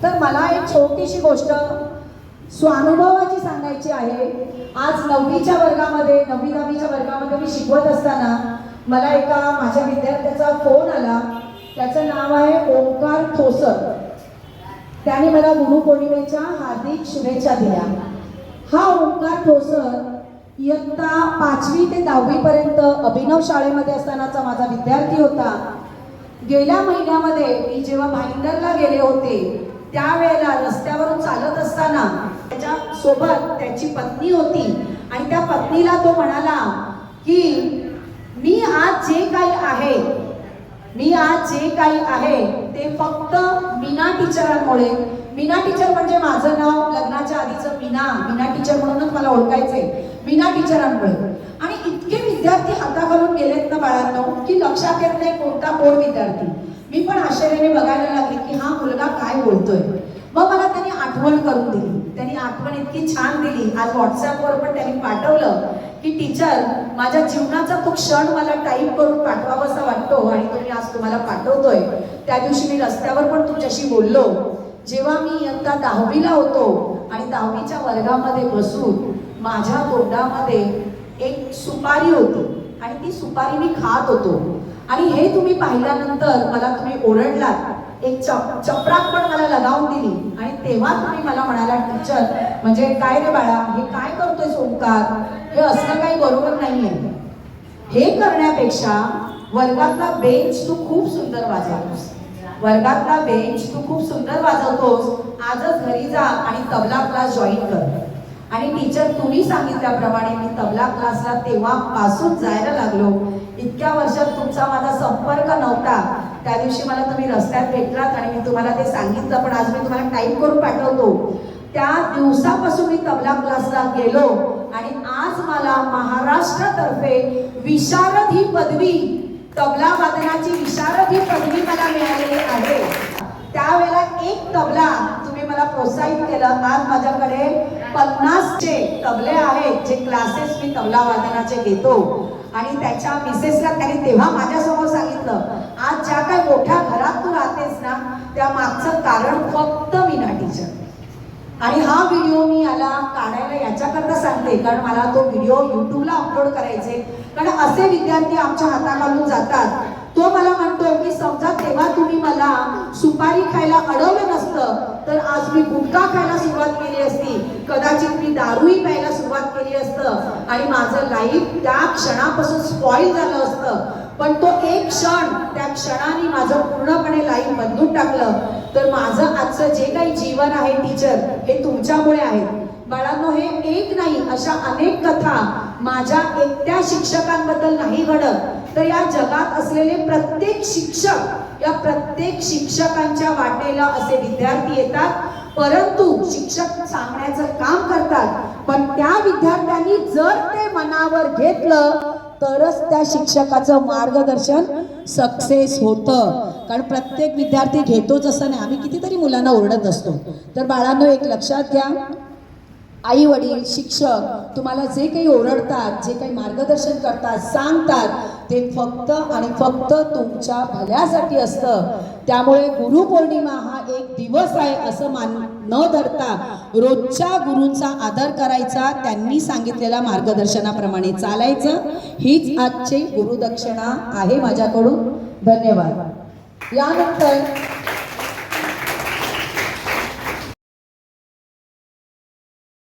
तर मला एक छोटीशी गोष्ट स्वानुभवाची सांगायची आहे। आज 9वीच्या वर्गामध्ये 9वी-10वीच्या वर्गामध्ये मी शिकवत असताना मला एका माझ्या विद्यार्थ्याचा फोन आला। त्याचं नाव आहे ओंकार ठोसर। त्याने मला गुरुपौर्णिमेच्या हार्दिक शुभेच्छा दिल्या। हा ओंकार ठोसर इयत्ता 5वी ते 10वी पर्यंत अभिनव शाळेमध्ये असतानाचा माझा विद्यार्थी होता। गेल्या महिन्यामध्ये मी जेव्हा भाईंदरला गेले होते त्यावेळेला रस्त्यावरून चालत असताना त्याच्या सोबत त्याची पत्नी होती आणि त्या पत्नीला तो म्हणाला की मी आज जे काही आहे ते फक्त मीना टीचरांमुळे। मीना टीचर म्हणजे माझं नाव लग्नाच्या आधीचं मीना टीचर म्हणूनच मला ओळखायचंय, मीना टीचरांमुळे। आणि इतके विद्यार्थी हाताखालून गेलेत ना बाळांनो की लक्षात येत नाही कोण विद्यार्थी। मी पण आश्चर्याने बघायला लागले की हा मुलगा काय बोलतोय। मग मला त्यांनी आठवण करून दिली। त्यांनी आठवण इतकी छान दिली, आज व्हॉट्सअपवर पण त्यांनी पाठवलं की टीचर माझ्या जीवनाचा तो क्षण मला टाईप करून पाठवावासा वाटतो आणि तो मी आज तुम्हाला पाठवतोय। त्या दिवशी मी रस्त्यावर पण तुमच्याशी बोललो। जेव्हा मी इयत्ता 10वीला होतो आणि 10वीच्या वर्गामध्ये बसून माझ्या तोंडामध्ये एक सुपारी होती आणि ती सुपारी मी खात होतो आणि हे तुम्ही पाहिल्यानंतर मला तुम्ही ओरडलात, एक चपराक पण मला लगावून दिली आणि तेव्हा तुम्ही मला म्हणाला टीचर म्हणजे काय रे बाळा हे काय करतोय ओंकार, हे असं काही बरोबर नाहीये। हे करण्यापेक्षा वर्गातला बेंच तू खूप सुंदर वाजवतोस, वर्गातला बेंच तू खूप सुंदर वाजवतोस, आजच घरी जा आणि तबला क्लास जॉईन कर। आणि टीचर तुम्ही सांगितल्याप्रमाणे मी तबला क्लासला तेव्हापासून जायला लागलो। इतक्या वर्षात तुमचा माझा संपर्क नव्हता, त्या दिवशी मला तुम्ही रस्त्यात भेटलात आणि मी तुम्हाला ते सांगितलं, पण आज मी तुम्हाला टाईप करून पाठवतो। त्या दिवसापासून मी तबला क्लासला गेलो आणि आज मला महाराष्ट्रातर्फे विशारद ही पदवी, तबला वादनाची विशारद ही पदवी मला मिळालेली आहे। त्यावेळेला एक तबला तुम्ही मला प्रोत्साहित केलं। आज माझ्याकडे 50चे तबले आहेत जे क्लासेस मी तबला वादनाचे घेतो आणि त्याच्या मिसेसला त्यांनी तेव्हा माझ्यासमोर सांगितलं आज ज्या काही मोठ्या घरात तू राहतेस ना त्या मागचं कारण फक्त मीना टीचर। आणि हा व्हिडिओ मी याला काढायला याच्याकरता सांगते कारण मला तो व्हिडिओ यूट्यूबला अपलोड करायचे, कारण असे विद्यार्थी आमच्या हाताखालून जातात। तो मला म्हणतो की समजा तेव्हा तुम्ही मला सुपारी खायला अडवलं नसतं तर आज मी गुटखा खायला सुरुवात केली असती, कदाचित मी दारूही प्यायला सुरुवात केली असतं आणि माझं लाईफ त्या क्षणापासून स्पॉइल झालं असतं। पण तो एक क्षण, त्या क्षणाने माझं पूर्णपणे लाईफ बदलून टाकलं। तर माझं आजचं जे काही जीवन आहे टीचर हे तुमच्यामुळे आहे। बाळांनो हे एक नाही अशा अनेक कथा माझ्या एकट्या शिक्षकांबद्दल नाही घडत, तर या जगात असलेले प्रत्येक शिक्षक, या प्रत्येक शिक्षकांच्या वाटेला असे विद्यार्थी येतात। परंतु शिक्षक सांगण्याचं काम करतात, पण त्या विद्यार्थ्यांनी जर ते मनावर घेतलं तरच त्या शिक्षकाचं मार्गदर्शन सक्सेस होतं। कारण प्रत्येक विद्यार्थी घेतोच असं नाही, आम्ही कितीतरी मुलांना ओरडत असतो। तर बाळांनो एक लक्षात घ्या, आई वडील शिक्षक तुम्हाला जे काही ओरडतात, जे काही मार्गदर्शन करतात, सांगतात ते फक्त आणि फक्त तुमच्या भल्यासाठी असतं। त्यामुळे गुरुपौर्णिमा हा एक दिवस आहे असं न धरता रोजच्या गुरूंचा आदर करायचा, त्यांनी सांगितलेल्या मार्गदर्शनाप्रमाणे चालायचं, हीच आजची गुरुदक्षिणा आहे माझ्याकडून। धन्यवाद। यानंतर